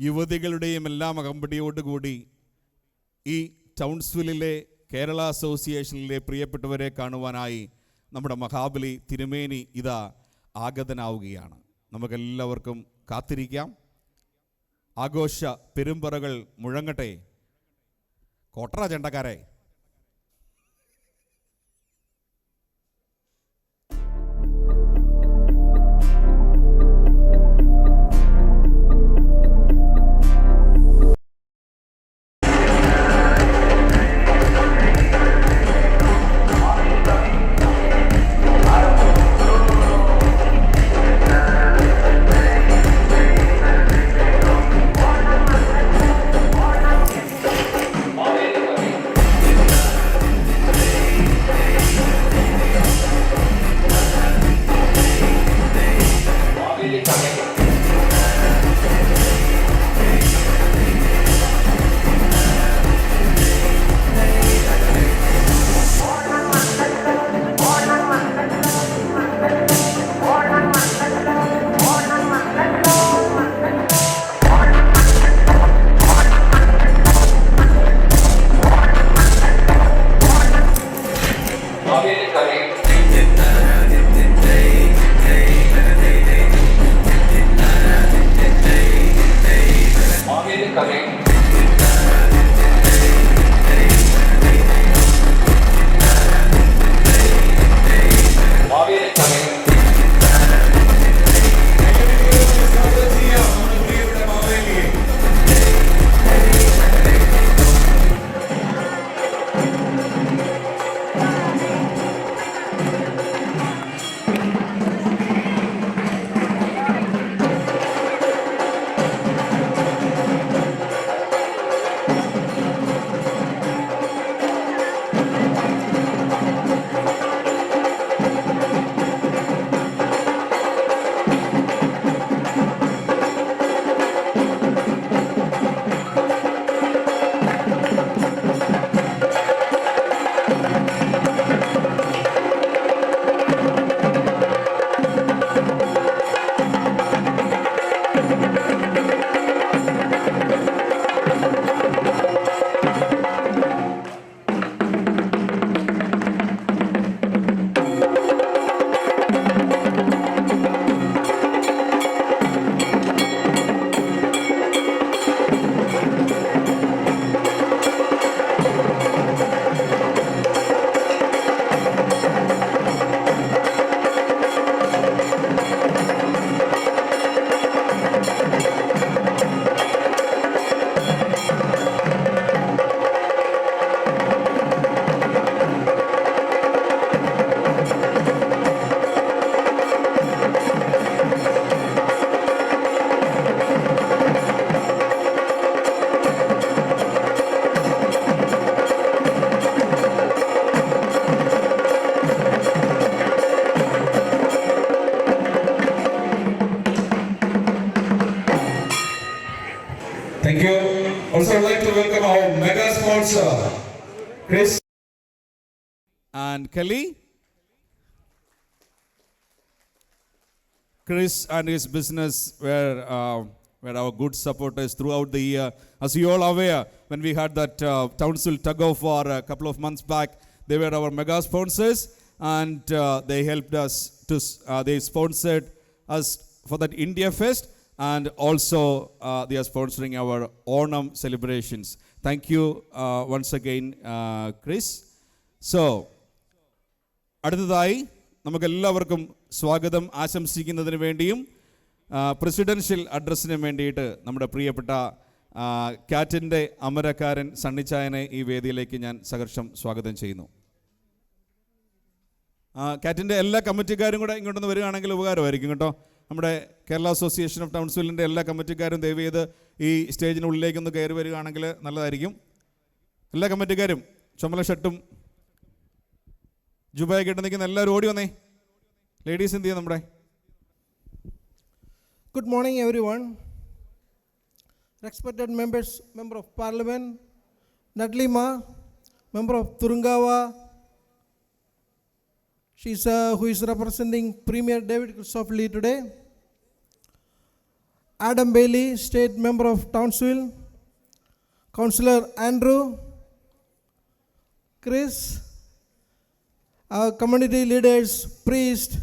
യുവതികളുടെയും എല്ലാം അകമ്പടിയോടുകൂടി ഈ ടൗൺസ്വില്ലിലെ കേരള അസോസിയേഷനിലെ പ്രിയപ്പെട്ടവരെ കാണുവാനായി നമ്മുടെ മഹാബലി തിരുമേനി ഇതാ ആഗതനാവുകയാണ്. നമുക്കെല്ലാവർക്കും കാത്തിരിക്കാം. ആഘോഷ പെരുമ്പറകൾ മുഴങ്ങട്ടെ. കോട്ടറ ചെണ്ടക്കാരെ. Thank you. Also, I'd like to welcome our mega sponsor, Chris and Kelly. Chris and his business were our good supporters throughout the year. As you all are aware, when we had that Townsville tug of war a couple of months back, they were our mega sponsors, and they helped us to. They sponsored us for that India Fest. And also they are sponsoring our Onam celebrations. Thank you once again, Chris. So, അടുത്തതായി നമുക്കെല്ലാവർക്കും സ്വാഗതം ആശംസിക്കുന്നതിന് വേണ്ടിയും presidential അഡ്രസ്സിന് വേണ്ടിയിട്ട് നമ്മുടെ പ്രിയപ്പെട്ട കാറ്റിൻ്റെ അമരക്കാരൻ സണ്ണിച്ചായനെ ഈ വേദിയിലേക്ക് ഞാൻ സഹർഷം സ്വാഗതം ചെയ്യുന്നു. കാറ്റിൻ്റെ എല്ലാ കമ്മിറ്റിക്കാരും കൂടെ ഇങ്ങോട്ടൊന്ന് വരികയാണെങ്കിൽ ഉപകാരമായിരിക്കും കേട്ടോ. നമ്മുടെ കേരള അസോസിയേഷൻ ഓഫ് ടൗൺസ്വില്ലിൻ്റെ എല്ലാ കമ്മിറ്റിക്കാരും ദയവ് ചെയ്ത് ഈ സ്റ്റേജിനുള്ളിലേക്കൊന്ന് കയറി വരികയാണെങ്കിൽ നല്ലതായിരിക്കും. എല്ലാ കമ്മിറ്റിക്കാരും ചുമല ഷർട്ടും ജുബയൊക്കെ ഇട്ട് നിൽക്കുന്ന എല്ലാവരും ഓടി വന്നേ. ലേഡീസ് എന്ത് ചെയ്യാം നമ്മുടെ? Good morning everyone. Respected members, Member of Parliament, Natlima, member of Turungawa, who is representing Premier David Christophely today. Adam Bailey, State Member of Townsville. Councillor Andrew, Chris, our community leaders, priests,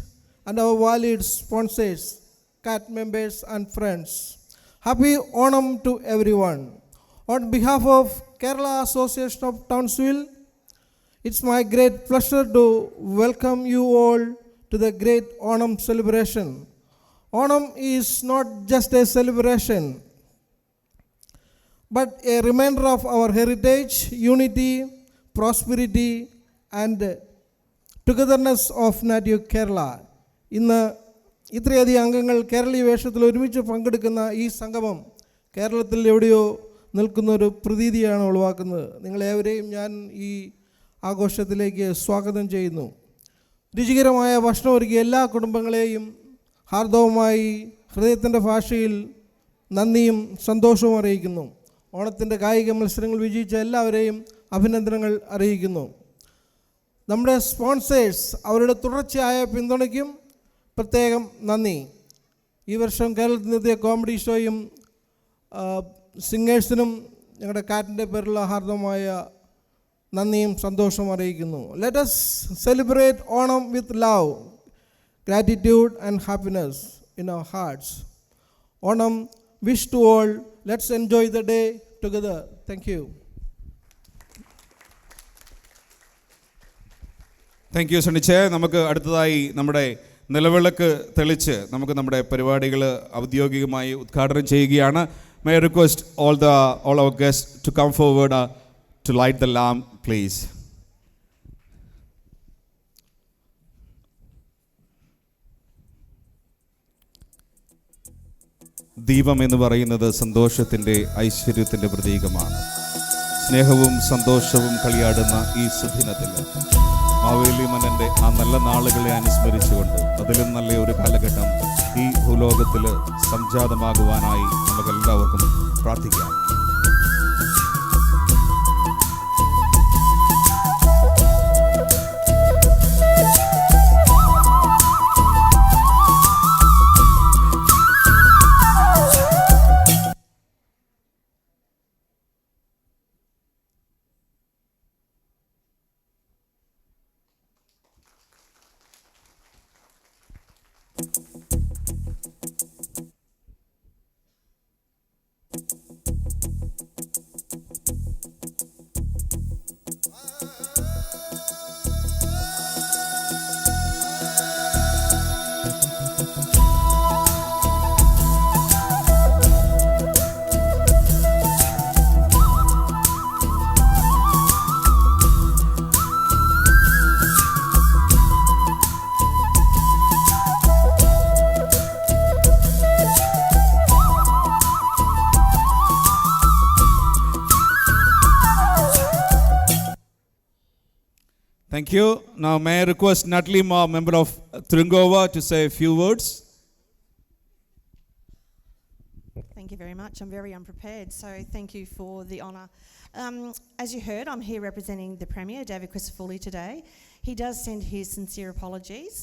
and our valued sponsors, CAT members and friends. Happy Onam to everyone. On behalf of Kerala Association of Townsville, it's my great pleasure to welcome you all to the great Onam celebration. Onam is not just a celebration, but a reminder of our heritage, unity, prosperity, and togetherness of native Kerala. ഇന്ന് ഇത്രയധികം അംഗങ്ങൾ കേരളീയ വേഷത്തിൽ ഒരുമിച്ച് പങ്കെടുക്കുന്ന ഈ സംഗമം കേരളത്തിൽ എവിടെയോ നിൽക്കുന്നൊരു പ്രതീതിയാണ് ഉളവാക്കുന്നത്. നിങ്ങളേവരെയും ഞാൻ ഈ ആഘോഷത്തിലേക്ക് സ്വാഗതം ചെയ്യുന്നു. രുചികരമായ ഭക്ഷണം ഒരുക്കിയ എല്ലാ കുടുംബങ്ങളെയും ഹാർദവമായി ഹൃദയത്തിൻ്റെ ഭാഷയിൽ നന്ദിയും സന്തോഷവും അറിയിക്കുന്നു. ഓണത്തിൻ്റെ കായിക മത്സരങ്ങൾ വിജയിച്ച എല്ലാവരെയും അഭിനന്ദനങ്ങൾ അറിയിക്കുന്നു. നമ്മുടെ സ്പോൺസേഴ്സ് അവരുടെ തുടർച്ചയായ പിന്തുണയ്ക്കും പ്രത്യേകം നന്ദി. ഈ വർഷം കേരളത്തിൽ നടത്തിയ കോമഡി ഷോയും സിംഗേഴ്സിനും ഞങ്ങളുടെ കാറ്റിൻ്റെ പേരിലുള്ള ഹാർദവമായ നന്ദിയും സന്തോഷവും അറിയിക്കുന്നു. Let us celebrate Onam with love, gratitude and happiness in our hearts. Onam wish to all. Let's enjoy the day together. Thank you. Thank you സണ്ണിച്ചേ. നമുക്ക് അടുത്തതായി നമ്മുടെ നിലവിളക്ക് തെളിച്ച് നമുക്ക് നമ്മുടെ പരിപാടികൾ ഔദ്യോഗികമായി ഉദ്ഘാടനം ചെയ്യുകയാണ്. My request all our guests to come forward to light the lamp, please. ദീപം എന്ന് പറയുന്നത് സന്തോഷത്തിൻ്റെ ഐശ്വര്യത്തിൻ്റെ പ്രതീകമാണ്. സ്നേഹവും സന്തോഷവും കളിയാടുന്ന ഈ സുദിനത്തിൽ മാവേലി മനൻ്റെ ആ നല്ല നാളുകളെ അനുസ്മരിച്ചുകൊണ്ട് അതിലും നല്ല ഒരു കാലഘട്ടം ഈ ഭൂലോകത്തിൽ സംജാതമാകുവാനായി നമുക്കെല്ലാവർക്കും പ്രാർത്ഥിക്കാം. Thank you. Now may I request Natalie Ma, member of Turungawa, to say a few words. Thank you very much. I'm very unprepared, so thank you for the honour. As you heard, I'm here representing the Premier, David Christophely, today. He does send his sincere apologies.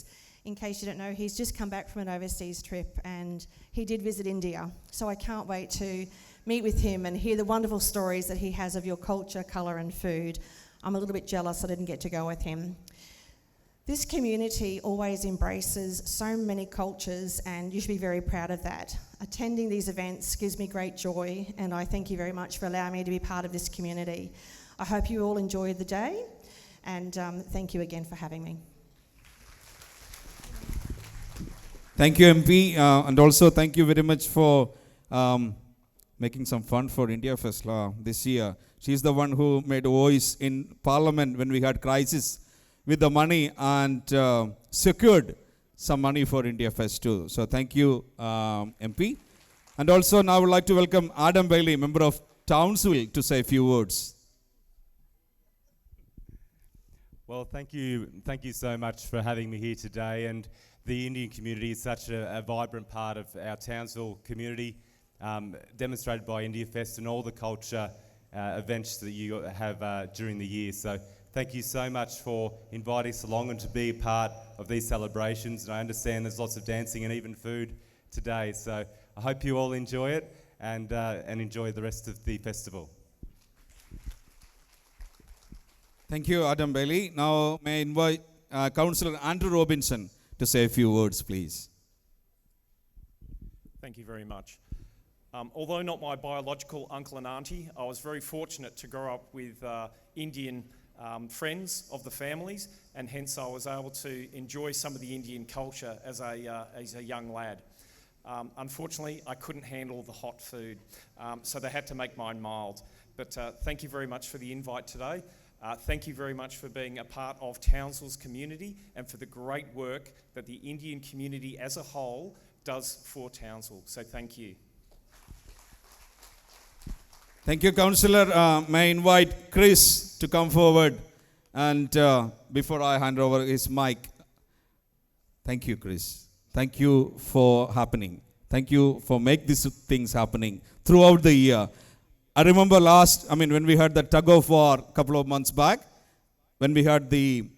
In case you don't know, he's just come back from an overseas trip and he did visit India. So I can't wait to meet with him and hear the wonderful stories that he has of your culture, colour and food. I'm a little bit jealous I didn't get to go with him. This community always embraces so many cultures and you should be very proud of that. Attending these events gives me great joy and I thank you very much for allowing me to be part of this community. I hope you all enjoyed the day and thank you again for having me. Thank you, MP, and also thank you very much for making some fun for India Fest this year. She's the one who made a voice in Parliament when we had crisis with the money and secured some money for India Fest too. So thank you, MP. And also now I would like to welcome Adam Bailey, member of Townsville, to say a few words. Well, thank you so much for having me here today. And the Indian community is such a vibrant part of our Townsville community, demonstrated by India Fest and all the culture events that you have during the year. So thank you so much for inviting us along and to be a part of these celebrations. And I understand there's lots of dancing and even food today. So I hope you all enjoy it and enjoy the rest of the festival. Thank you, Adam Bailey. Now may I invite Councillor Andrew Robinson to say a few words, please. Thank you very much. Although not my biological uncle and auntie, I was very fortunate to grow up with Indian friends of the families, and hence I was able to enjoy some of the Indian culture as a young lad. Unfortunately, I couldn't handle the hot food, so they had to make mine mild. But thank you very much for the invite today. Thank you very much for being a part of Townsville's community and for the great work that the Indian community as a whole does for Townsville. So thank you. Thank you, Councillor. May I invite Chris to come forward, and before I hand over his mic, thank you, Chris. Thank you for happening. Thank you for make these things happening throughout the year. I remember when we had the tug of war a couple of months back, when we had the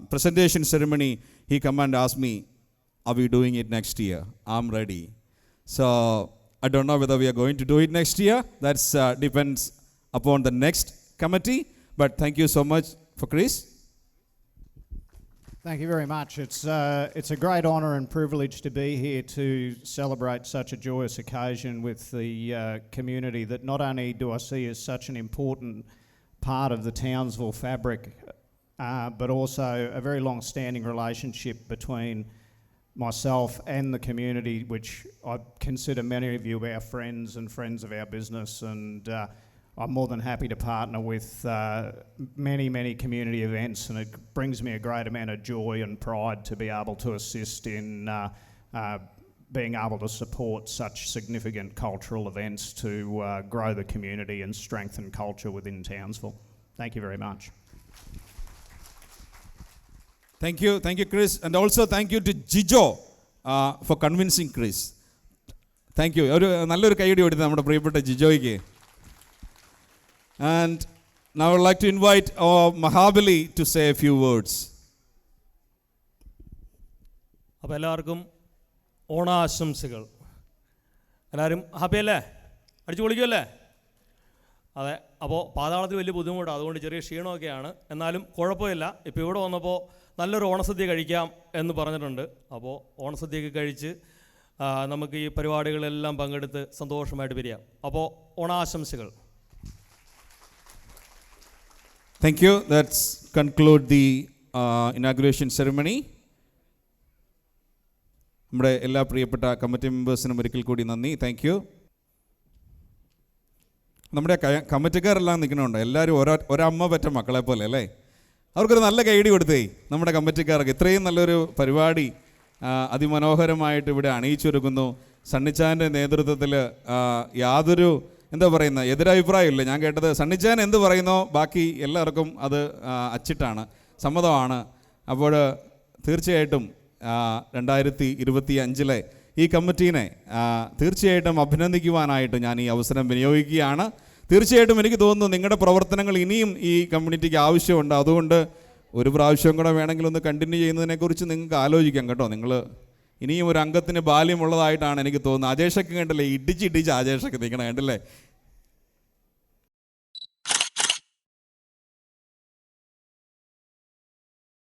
presentation ceremony, he come and asked me, are we doing it next year? I'm ready. So I don't know whether we are going to do it next year. That depends upon the next committee. But thank you so much for Chris. Thank you very much. It's a great honour and privilege to be here to celebrate such a joyous occasion with the community that not only do I see as such an important part of the Townsville fabric, but also a very long-standing relationship between myself and the community, which I consider many of you our friends and friends of our business, and I'm more than happy to partner with many community events, and it brings me a great amount of joy and pride to be able to assist in being able to support such significant cultural events to grow the community and strengthen culture within Townsville. Thank you very much. Thank you, Chris, and also thank you to Jijo for convincing Chris. Thank you. നല്ലൊരു കൈയടി കൊടുത്ത് നമ്മുടെ പ്രിയപ്പെട്ട ജിജോയ്ക്ക്. And now I would like to invite Mahabali to say a few words. അപ്പോൾ എല്ലാവർക്കും ഓണാശംസകൾ. എല്ലാവരും happy അല്ലേ? അടിച്ചു പൊളിക്കുമല്ലേ? അതെ. അപ്പോൾ പാതാളത്തിൽ വലിയ ബുദ്ധിമുട്ടാണ്, അതുകൊണ്ട് ചെറിയ ക്ഷീണമൊക്കെയാണ്. എന്നാലും കുഴപ്പമില്ല. ഇപ്പോൾ ഇവിടെ വന്നപ്പോൾ നല്ലൊരു ഓണസദ്യ കഴിക്കാം എന്ന് പറഞ്ഞിട്ടുണ്ട്. അപ്പോൾ ഓണസദ്യയൊക്കെ കഴിച്ച് നമുക്ക് ഈ പരിപാടികളെല്ലാം പങ്കെടുത്ത് സന്തോഷമായിട്ട് പിരിയാം. അപ്പോൾ ഓണാശംസകൾ. Thank you. Let's conclude the inauguration ceremony. നമ്മുടെ എല്ലാ പ്രിയപ്പെട്ട കമ്മിറ്റി മെമ്പേഴ്സിനും ഒരിക്കൽ കൂടി നന്ദി. Thank you. നമ്മുടെ കമ്മിറ്റിക്കാരെല്ലാം നിൽക്കണുണ്ട്. എല്ലാവരും ഒരമ്മ പറ്റ മക്കളെ പോലെ അല്ലേ? അവർക്കൊരു നല്ല കൈയടി കൊടുത്തേ നമ്മുടെ കമ്മിറ്റിക്കാർക്ക്. ഇത്രയും നല്ലൊരു പരിപാടി അതിമനോഹരമായിട്ട് ഇവിടെ അണിയിച്ചൊരുക്കുന്നു. സണ്ണിച്ചാൻ്റെ നേതൃത്വത്തിൽ യാതൊരു എതിരഭിപ്രായമില്ല. ഞാൻ കേട്ടത് സണ്ണിച്ചാൻ എന്ത് പറയുന്നോ ബാക്കി എല്ലാവർക്കും അത് അച്ചിട്ടാണ്, സമ്മതമാണ്. അപ്പോൾ തീർച്ചയായിട്ടും 2025 ഈ കമ്മിറ്റീനെ തീർച്ചയായിട്ടും അഭിനന്ദിക്കുവാനായിട്ട് ഞാൻ ഈ അവസരം വിനിയോഗിക്കുകയാണ്. തീർച്ചയായിട്ടും എനിക്ക് തോന്നുന്നു നിങ്ങളുടെ പ്രവർത്തനങ്ങൾ ഇനിയും ഈ കമ്മ്യൂണിറ്റിക്ക് ആവശ്യമുണ്ട്. അതുകൊണ്ട് ഒരു പ്രാവശ്യം കൂടെ വേണമെങ്കിൽ ഒന്ന് കണ്ടിന്യൂ ചെയ്യുന്നതിനെക്കുറിച്ച് നിങ്ങൾക്ക് ആലോചിക്കാം കേട്ടോ. നിങ്ങൾ ഇനിയും ഒരു അംഗത്തിന് ബാല്യമുള്ളതായിട്ടാണ് എനിക്ക് തോന്നുന്നത്. അജേഷൊക്കെ കണ്ടല്ലേ, ഇടിച്ച് അജേഷൊക്കെ നിൽക്കണം കണ്ടല്ലേ.